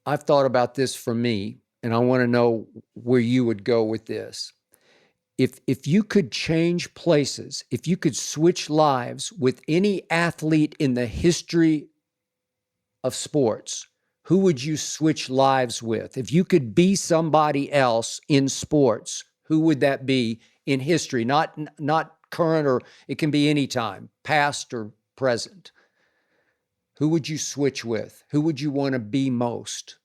I've thought about this for me, and I want to know where you would go with this. If you could change places, if you could switch lives with any athlete in the history of sports, who would you switch lives with? If you could be somebody else in sports, who would that be in history? Not current, or it can be any time, past or present. Who would you switch with? Who would you want to be most?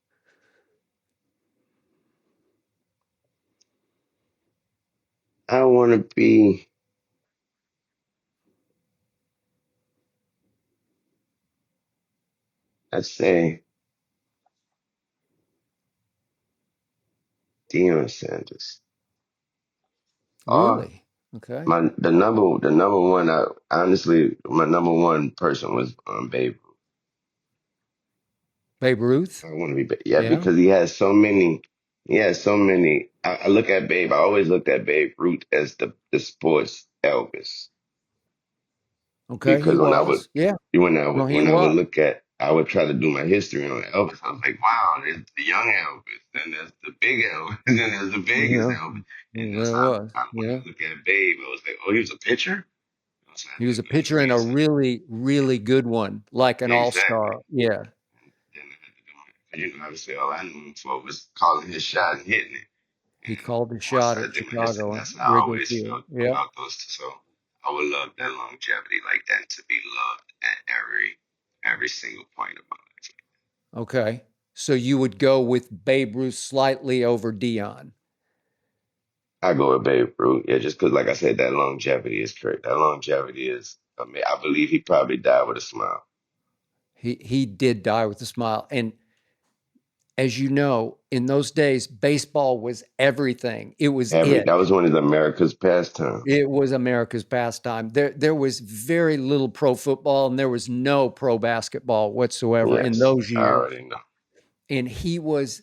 I want to be, I'd say, Deion Sanders. Or Really? Okay. the number one. Honestly, my number one person was Babe. Babe Ruth? I want to be, yeah, Yeah. because he has so many. He has so many. I look at Babe. I always looked at Babe Ruth as the sports Elvis. Okay. He Because when I would was. Yeah. when I No, would he when I would was. look at, I would try to do my history on Elvis. I was like, wow, there's the young Elvis, then there's the big Elvis, and then there's the biggest Yeah. Elvis. And that's There how was. when Yeah. I look at Babe, I was like, oh, he was a pitcher. I was like, He was a that pitcher makes and a sense. really, really good one, like an Yeah, exactly. all-star. Yeah. Then I had to do obviously all I knew him for was calling his shot and hitting it. He And called the once shot I at did my history, Chicago, that's how I Wrigley always Field. felt Yeah. about those two. So I would love that longevity like that, to be loved at every single point of my life. Okay. So you would go with Babe Ruth slightly over Dion. I go with Babe Ruth, yeah, just because, like I said, that longevity is great. That longevity is, I mean, I believe he probably died with a smile. He did die with a smile. And as you know, in those days, baseball was everything. It was it. That was one of America's pastime. It was America's pastime. There was very little pro football, and there was no pro basketball whatsoever in Yes, those I years. already know. And he was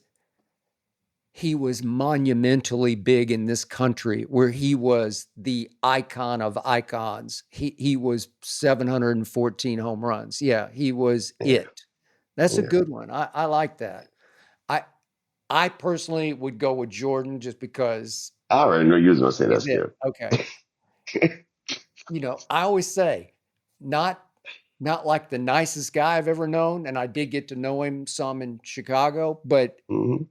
monumentally big in this country, where he was the icon of icons. He was 714 home runs. Yeah, he was Yeah, it. That's a yeah. good one. I like that. I I personally would go with Jordan just because I already knew you was gonna say he's that, it. Skip. Okay. I always say, not not like the nicest guy I've ever known, and I did get to know him some in Chicago, but Hmm.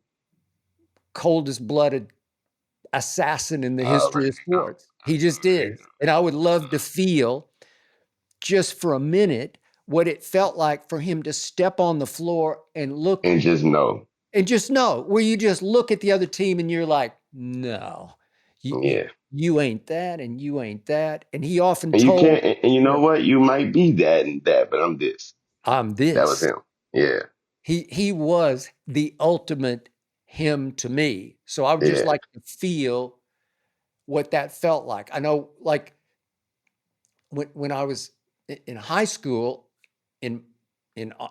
coldest blooded assassin in the I history of already know. sports. He just I already is. And I would love to feel, just for a minute, what it felt like for him to step on the floor and look And just know. and just know, where you just look at the other team and you're like, no, you, Yeah. you ain't that, and you ain't that. And he often And you told, can't, and you you know know, what? You might be that and that, but I'm this. I'm That was this. him. Yeah. He was the ultimate him to me. So I would just Yeah. like to feel what that felt like. I know, like, when I was in high school, in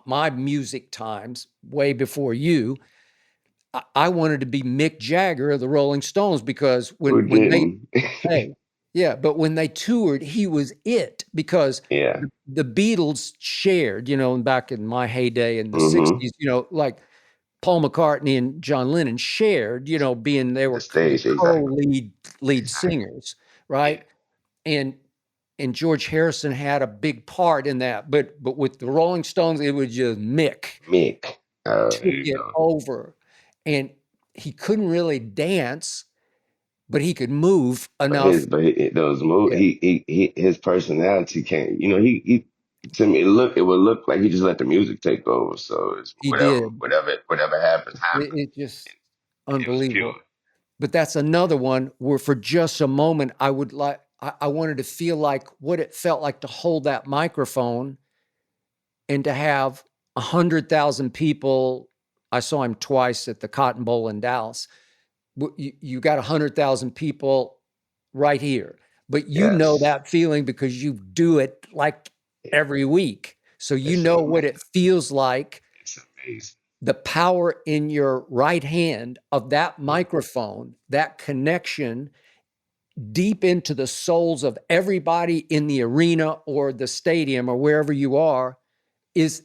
my music times, way before you, I wanted to be Mick Jagger of the Rolling Stones, because Who when they, didn't? hey, yeah, but when they toured, he was it, because Yeah. the Beatles shared, back in my heyday in the Hmm. 60s, like Paul McCartney and John Lennon shared, being they The were the stage, exactly. co-lead Exactly. singers, Yeah. right? And George Harrison had a big part in that, but with the Rolling Stones, it was just Mick Mick. took You it know. over, and he couldn't really dance, but he could move enough. Those moves, Yeah, his personality can't, to me, it would look like he just let the music take over. So it's he did. whatever happens, happens. It's just It was pure. unbelievable. But that's another one where, for just a moment, I wanted to feel like what it felt like to hold that microphone and to have 100,000 people. I saw him twice at the Cotton Bowl in Dallas. You got 100,000 people right here, but Yes. that feeling because you do it like Yeah. every week. So It's what it feels like, it's amazing. the power in your right hand of that microphone, that connection deep into the souls of everybody in the arena or the stadium or wherever you are, is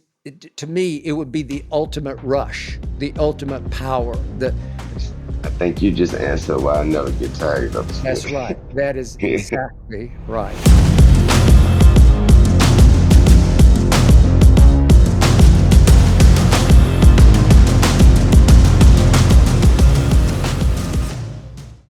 to me, it would be the ultimate rush, the ultimate power. I think you just answered why I never get tired of That's swimming. right. That is exactly right.